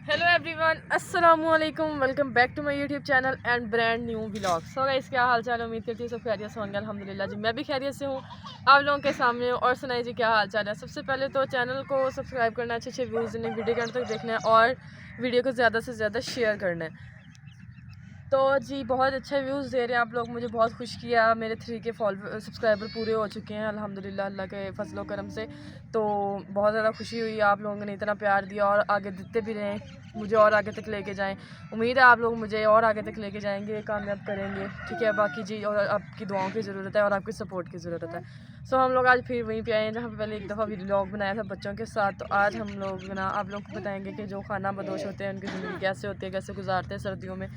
Hello everyone, अस्सलाम वालेकुम। Welcome back to my YouTube channel and brand new vlog. So guys, क्या हाल चाल है? उम्मीद करती हूँ सब खैरियत से होंगे। अल्हम्दुलिल्लाह जी, मैं भी खैरियत से हूँ, आप लोगों के सामने हूँ। और सुनाई जी, क्या हाल चाल है? सबसे पहले तो चैनल को सब्सक्राइब करना, अच्छे अच्छे व्यूज़ देने, वीडियो के अंत तक देखना है और वीडियो को ज़्यादा से ज़्यादा शेयर करना है। तो जी, बहुत अच्छे व्यूज़ दे रहे हैं आप लोग, मुझे बहुत खुश किया। मेरे 3 के सब्सक्राइबर पूरे हो चुके हैं अल्हम्दुलिल्लाह, अल्लाह के फजलो करम से। तो बहुत ज़्यादा खुशी हुई, आप लोगों ने इतना प्यार दिया और आगे देते भी रहें, मुझे और आगे तक लेके जाएं। उम्मीद है आप लोग मुझे और आगे तक लेके जाएंगे, कामयाब करेंगे, ठीक है। बाकी जी, और आपकी दुआओं की ज़रूरत है और आपकी सपोर्ट की ज़रूरत है। सो हम लोग आज फिर वहीं पे आए हैं जहाँ पे पहले एक दफ़ा व्लॉग बनाया था बच्चों के साथ। तो आज हम लोग ना आप लोग को बताएंगे कि जो खाना बदोश होते हैं उनकी ज़िंदगी कैसे होती है, कैसे गुजारते हैं सर्दियों में,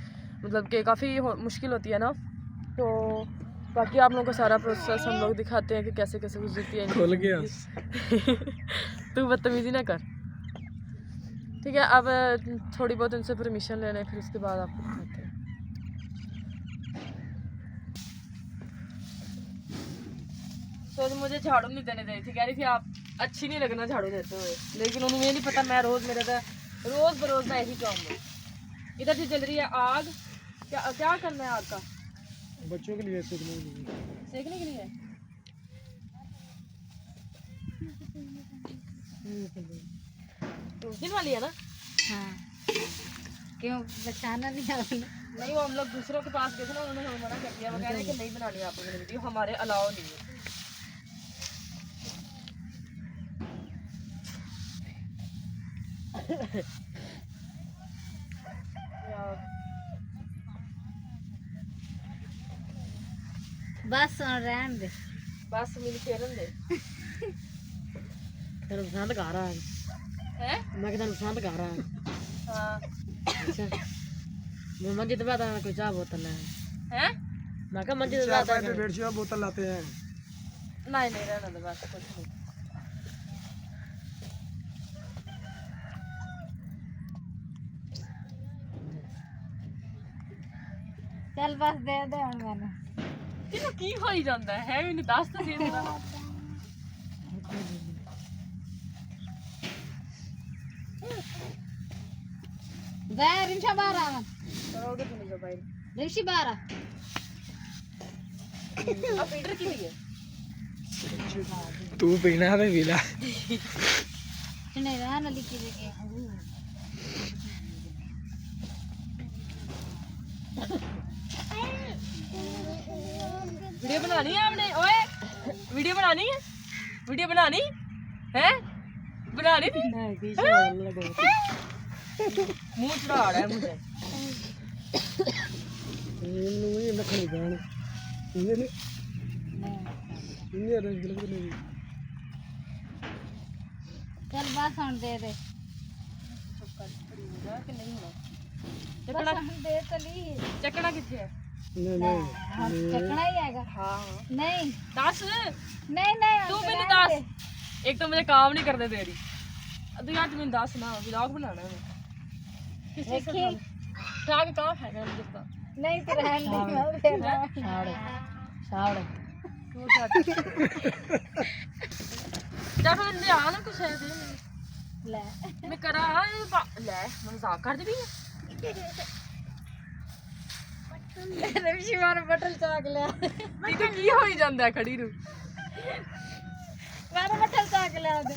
मतलब कि काफ़ी मुश्किल होती है ना। तो बाकी आप लोगों को सारा प्रोसेस हम लोग दिखाते हैं कि कैसे कैसे गुजरती है। खुल गया। तू बदतमीज़ी ना कर, ठीक है। अब थोड़ी बहुत उनसे परमिशन ले लें, फिर उसके बाद आपको दिखाते हैं। तो मुझे झाड़ू नहीं देने दे रही थी, कह रही थी आप अच्छी नहीं लगना झाड़ू देते हुए, लेकिन उन्हें नहीं पता मैं रोज़ रोज़ बरोज़ मैं यही काम हूँ। इधर से जल रही है आग। क्या करना है आग का? बच्चों के लिए सीखने के लिए। सेकने के लिए दिन वाली है ना? हाँ, क्यों बचाना नहीं आपने? नहीं, वो हम लोग दूसरों के पास गए थे ना, उन्होंने हमें मना कर दिया। वो कह रहे हैं कि नहीं बनानी आप लोगों ने वीडियो, हमारे अलाउ नहीं है। बस रहन दे। बस मिल फेरन दे। तेरा पसंद गा रहा है। हैं? मैं कहता पसंद गा रहा है। हाँ। अच्छा, मैं मंजी तो आता कोई चाय बोतल है। हैं? मैं कहा मंजी तो आता है 150 बोतल लाते हैं। नहीं नहीं, रहने दे बस, कुछ नहीं। चल बस दे दे हम मैंने। तेरा की होई जांदा है भी नहीं, दस तो सही तेरा। दे रिंशा बारा करोगे तो नहीं जो भाई। रिंशी बारा अब पीटर की लिए तू पीना है तो पी ला। नहीं रहना लिखी देके। वीडियो बनानी है आपने? ओए, वीडियो बनानी है? वीडियो बनानी है? बनानी थी? मुंह चढ़ा रहा है मुझे। ये नखनी गान ये रंग नहीं। चल बस हम दे दे। कि नहीं होना? बस हम दे चली। चकना किथे है? नहीं हम चकना ही आएगा। हाँ नहीं दस। नहीं नहीं तू हम मैंने रहन दस। दे। एक तो मुझे काम नहीं करने दे रही। तू यार तुम्हें दस ना, व्लॉग बनाना है। किस चीज़ से देखी? क्या के काम है मुझे पता। नहीं तो रहन दे। मैं दे रहा हूँ। साड़े साड़े तू क्या जब मैंने आना कुछ है दे ले मैं करा ले मजाक कर दी भी है। रिंशी बारा बटल चाक ले। तो की होई ਜਾਂਦਾ खड़ी रू। बारा बटल चाक ले दे।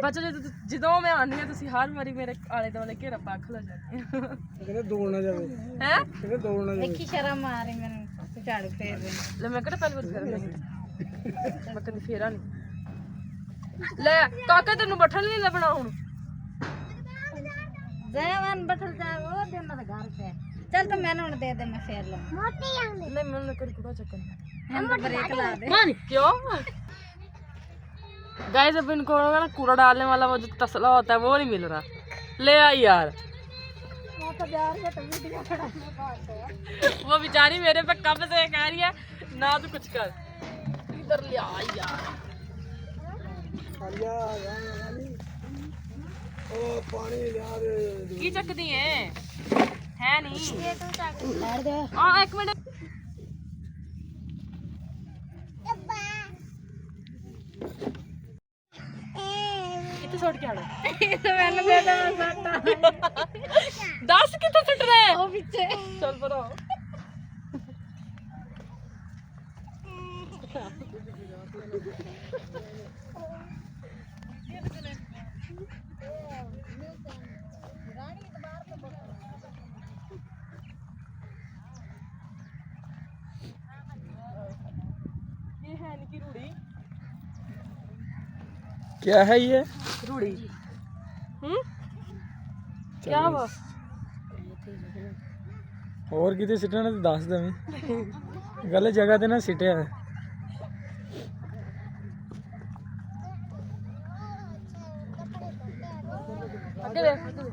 ਬੱਚੇ ਤੁਸੀਂ ਜਦੋਂ ਮੈਂ ਆਉਂਦੀ ਹਾਂ ਤੁਸੀਂ ਹਰ ਵਾਰੀ ਮੇਰੇ ਆਲੇ ਦੁਆਲੇ ਘੇਰਾ ਪਾ ਖਲੋ ਜਾਂਦੇ ਹੋ। ਕਹਿੰਦੇ ਦੌੜ ਨਾ ਜਾਵੇ। ਹੈ ਕਹਿੰਦੇ ਦੌੜ ਨਾ ਜਾਵੇ। देखी शर्म आ रही मैंने तो झाड़ू फेर रही। ਲੈ ਮੈਂ ਕਿਹੜਾ ਪਹਿਲੀ ਵਾਰ ਫੇਰ ਨਹੀਂ ਮੈਂ ਕਦੀ ਫੇਰਾ ਨਹੀਂ। ਲੈ ਕਾਕਾ ਤੈਨੂੰ ਬੱਠਲ ਨਹੀਂ ਲੱਭਣਾ ਹੁਣ। जयवन बटल चाक वो देना तो घर पे। चल तो मैंने उन्हें दे दे मैं फेर लूँ। नहीं मैंने कोई कूड़ा चक्कर हम तो ब्रेक ला दे। क्यों गाइस? अब इनको ना कूड़ा डालने वाला वो जो तसला होता है वो नहीं मिल रहा। ले आई यार। वो तो यार ये तो वीडियो बनाने बात है। वो बेचारी मेरे पे कब से कह रही है ना तू कुछ कर। इधर ले आई यार। आलिया वाली ओ पानी यार की चकदी है नहीं ये तो चाक लड़ दे। हाँ एक मिनट। छोड़ ਆਣਾ ਇਹ ਤਾਂ ਮੈਨੂੰ ਦੇ ਦੇ ਮੈਂ ਸੱਟਾ ਦੱਸ ਕਿੱਥੇ ਸੁੱਟਣਾ ਹੈ ਉਹ ਪਿੱਛੇ ਚੱਲ ਭਰਾ ये है इनकी रूढ़ी क्या है ये? रूढ़ी क्या हुआ और किते सिटना तो दस दे गलत जगह ते ना सिटिया है। आगे देख हैं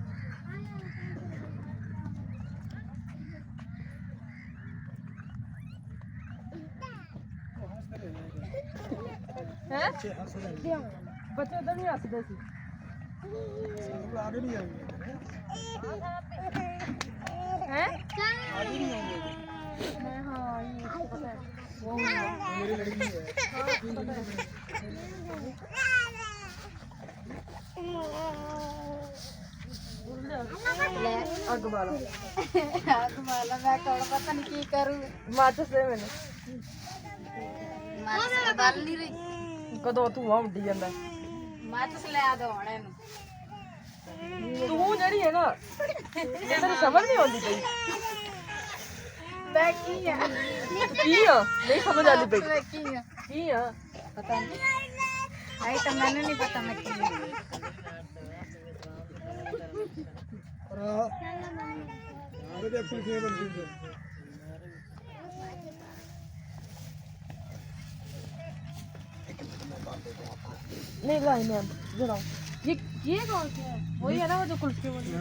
बच्चे तो नहीं हंसते सी हैं अग बाला ਆਗ ਮਾਲਾ ਮੈਂ ਕੋਲ ਪਤਾ ਨਹੀਂ ਕੀ ਕਰੂ माचिस दे मैंने ਮਾਚਸ ਬਲ ਨਹੀਂ ਰਹੀ कदों धुआं उड्डी ਜਾਂਦਾ ਮਾਚਸ ਲੈ ਦੋ ਹੁਣ ਇਹਨੂੰ ਤੂੰ ਜਿਹੜੀ ਹੈ ਨਾ ਇਹ ਤੈਨੂੰ ਸਮਝ ਨਹੀਂ ਆਉਂਦੀ ਪਈ ਮੈਂ ਕੀ ਆ ਕੀ ਆ ਨਹੀਂ ਸਮਝ ਆਉਂਦੀ ਪਈ ਮੈਂ ਕੀ ਆ ਕੀ ਆ ਪਤਾ ਨਹੀਂ ਆਈ ਤਾਂ ਮੈਨੂੰ ਨਹੀਂ ਪਤਾ ਮੈਂ ਕੀ ਆ नहीं लाई मैं जरा ये कौन सी है वही है ना वो जो कुल्फी वाली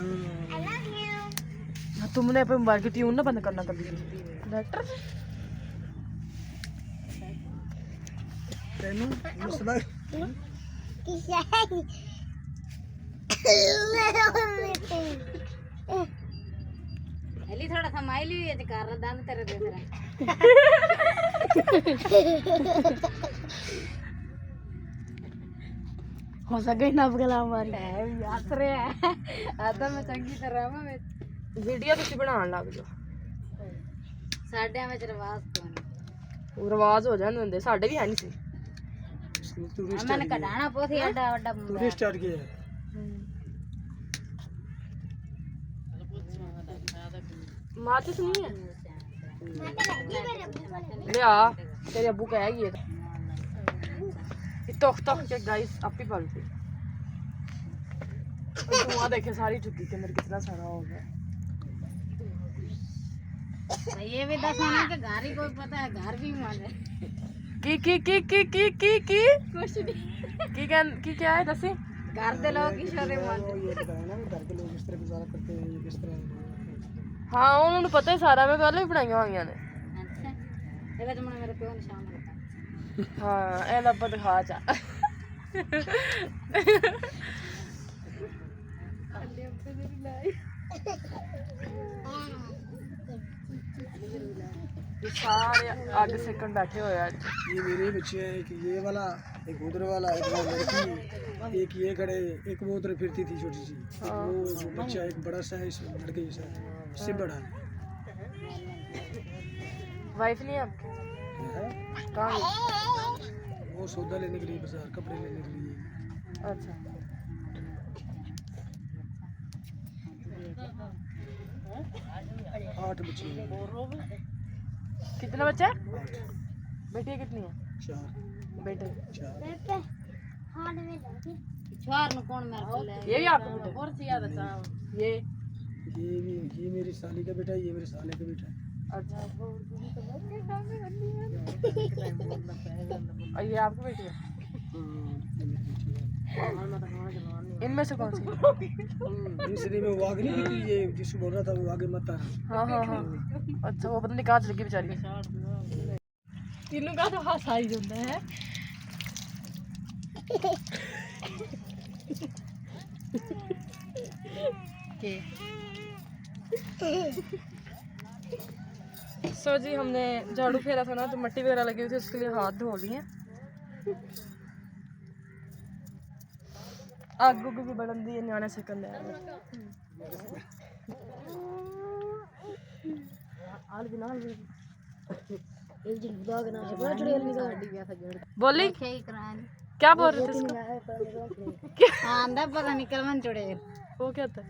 हाँ, तुमने अपने मोबाइल की ट्यून ना बंद करना कभी लेटर एली थोड़ा सा माइल भी है कर दंद तेरे दे तेरे हो सके ना बगला हमारी है हंस रहे हैं आता मैं चंगी तरह में वीडियो ਤੁਸੀਂ ਬਣਾਉਣ ਲੱਗ ਜਾਓ साढ़े में रिवाज तो ਉਹ ਰਿਵਾਜ ਹੋ ਜਾਂਦੇ ਹੁੰਦੇ ਸਾਡੇ ਵੀ ਹੈ ਨਹੀਂ ਸੀ मैंने कढ़ाना बहुत ही अड्डा अड्डा तूने स्टार्ट किया है। माचिस नहीं है लिया तेरे अब्बू कहेगी ये तोख तोख के गाइस आप ही पलती धुआं देखे सारी चुकी के अंदर कितना सारा हो गया ये भी दस होना के घर ही कोई पता है घर भी माने की कुछ नहीं की क्या है दसी घर दे लोग किशोरे माने ये बताया ना घर के लोग इस तरह गुजारा करते हैं ये किस तरह हाँ उन्होंने पता ही सारा मैं पहले भी बनाई हुई ने अच्छा ये तो मैंने मेरे प्यो निशान लगा हाँ ए लब्बा दिखा चा ये सारे आगे सेकंड बैठे हुए आज ये मेरे बच्चे हैं एक ये वाला एक उधर वाला एक वो लड़की एक ये खड़े एक वो उधर फिरती थी छोटी सी वो बच्चा एक बड़ा सा है इस लड़के जैसा इससे बड़ा है वाइफ नहीं है आपकी है? कहाँ गई? वो सौदा लेने के लिए बाजार कपड़े लेने के लिए अच्छा आठ बच्चे हैं कितने बच्चे हैं? 8 बेटियाँ कितनी है 4 बेटे 4 छोर न कौन मेरे को ले ये भी आपका बेटा और ज्यादा ये ये मेरी साली का बेटा है ये मेरे साले का बेटा है अच्छा और ये आपकी बेटी है ये मेरी बेटी है इनमें से कौन सी दूसरी में वो आगे नहीं थी ये जिसको बोल रहा था वो आगे मत आना हाँ हाँ हाँ अच्छा वो पता नहीं कहाँ चली गई बेचारी तीनों का तो हाथ आई जाता है सो जी हमने झाड़ू फेरा था ना तो मिट्टी वगैरह लगी हुई थी उसके लिए हाथ धो लिए आगू की बढ़ंदी है न्याणे सेकंड है आल बिना एक दिन बुदा के नाम से बड़ा चुड़ैल निकल हड्डी गया था जड़ बोली क्या ही करानी क्या बोल रहे थे इसको? आंधा पता नहीं कलमन चुड़ैल वो क्या था?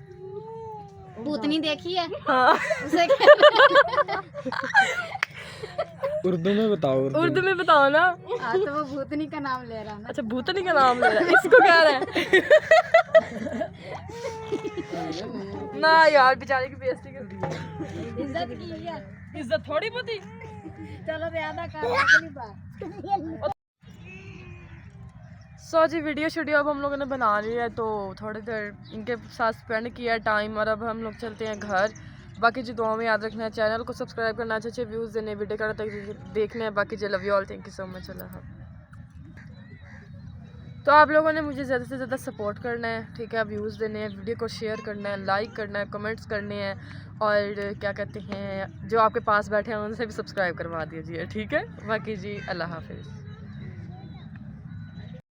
भूतनी देखी है हाँ उसे उर्दू में बताओ उर्दू में बताओ ना। हाँ तो वो भूतनी का नाम ले रहा ना। अच्छा भूतनी का नाम ले रहा है, इसको कह रहा है ना यार बेचारे की बेइज्जती कर दी है। इज्जत की है इज्जत थोड़ी बहुत ही। चलो ज्यादा कर सो जी वीडियो स्टूडियो अब हम लोगों ने बना लिया है तो थोड़ी देर इनके साथ स्पेंड किया टाइम और अब हम लोग चलते हैं घर। बाकी जो दुआ में याद रखना है, चैनल को सब्सक्राइब करना, अच्छे व्यूज़ देने, वीडियो का तक देखने हैं। बाकी जो love you all, thank you so much. अल्लाह। तो आप लोगों ने मुझे ज़्यादा से ज़्यादा सपोर्ट करना है, ठीक है, व्यूज़ देने हैं, वीडियो को शेयर करना है, लाइक करना है, कमेंट्स करने हैं और क्या कहते हैं जो आपके पास बैठे हैं उनसे भी सब्सक्राइब करवा दीजिए, ठीक है। बाकी जी अल्लाह हाफिज़।